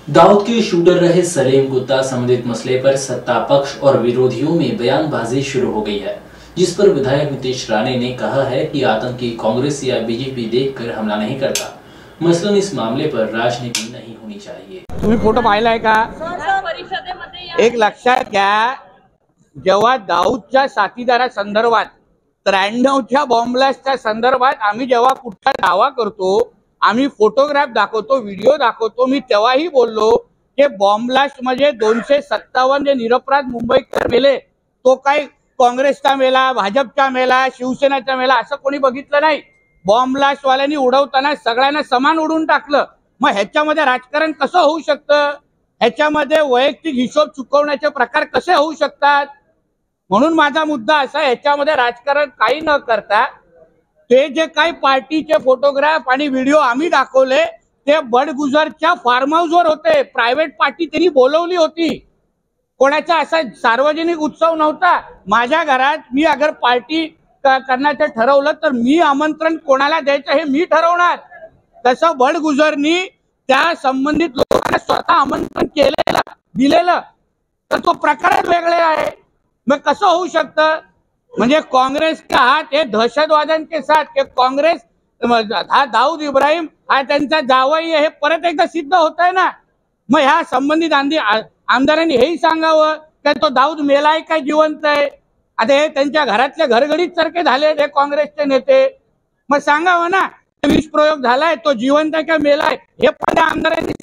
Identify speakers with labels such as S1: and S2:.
S1: दाऊद के shooter रहे सलीम गुत्ता संबंधित मसले पर सत्ता पक्ष और विरोधियों में बयानबाजी शुरू हो गई है, जिस पर विधायक नीतीश राणे ने कहा है कि आतंकी कांग्रेस या बीजेपी देखकर हमला नहीं करता। मसलन इस मामले पर राजनीति नहीं होनी चाहिए।
S2: तुम्ही फोटो पाहिलाय का? एक लक्षात घ्या, जेव्हा दाऊदच्या साथीदारा संदर्भात 93च्या बॉम्ब ब्लास्टच्या संदर्भात आम्ही जेव्हा कुठला दावा करतो, आम्ही फोटोग्राफ दाखवतो, व्हिडिओ दाखवतो, मी तेव्हाही बोललो की बॉम्ब ब्लास्ट म्हणजे 257 जे निरपराध मुंबईकर मेले, तो काय काँग्रेसचा मेला, भाजपचा मेला, शिवसेनेचा मेला असं कोणी बघितलं नाही। बॉम्ब ब्लास्ट वाल्यांनी उडवताना सगळ्यांना समान उडून टाकलं। मग ह्याच्यामध्ये राजकारण कसं होऊ शकतं? ह्याच्यामध्ये वैयक्तिक हिशोब चुकवण्याचे प्रकार कसे होऊ शकतात? म्हणून माझा मुद्दा असा, ह्याच्यामध्ये राजकारण काही न करता ते जे काही पार्टीचे फोटोग्राफ आणि व्हिडिओ आम्ही दाखवले ते बडगुजरच्या फार्म हाऊसवर होते। प्रायव्हेट पार्टी त्यांनी बोलवली होती, कोणाचा असा सार्वजनिक उत्सव नव्हता। माझ्या घरात मी अगर पार्टी करण्याचं ठरवलं तर मी आमंत्रण कोणाला द्यायचं हे मी ठरवणार। तसं बडगुजरनी त्या संबंधित लोकांना स्वतः आमंत्रण केलेलं दिलेलं, तर तो प्रकारच वेगळे आहे। मग कसं होऊ शकतं? म्हणजे काँग्रेस के हाथ हे दहशतवाद्यांचे साथ के काँग्रेस हा दाऊद इब्राहिम हा त्यांचा जावई हे परत एकदा सिद्ध होत आहे ना। मग ह्या संबंधित आमदारांनी हेही सांगावं की तो दाऊद मेलाय काय जिवंत आहे। आता हे त्यांच्या घरातले घरगडीत सारखे झाले हे काँग्रेसचे नेते, मग सांगावं ना विष प्रयोग झालाय, तो जिवंत आहे का मेलाय हे पण आमदारांनी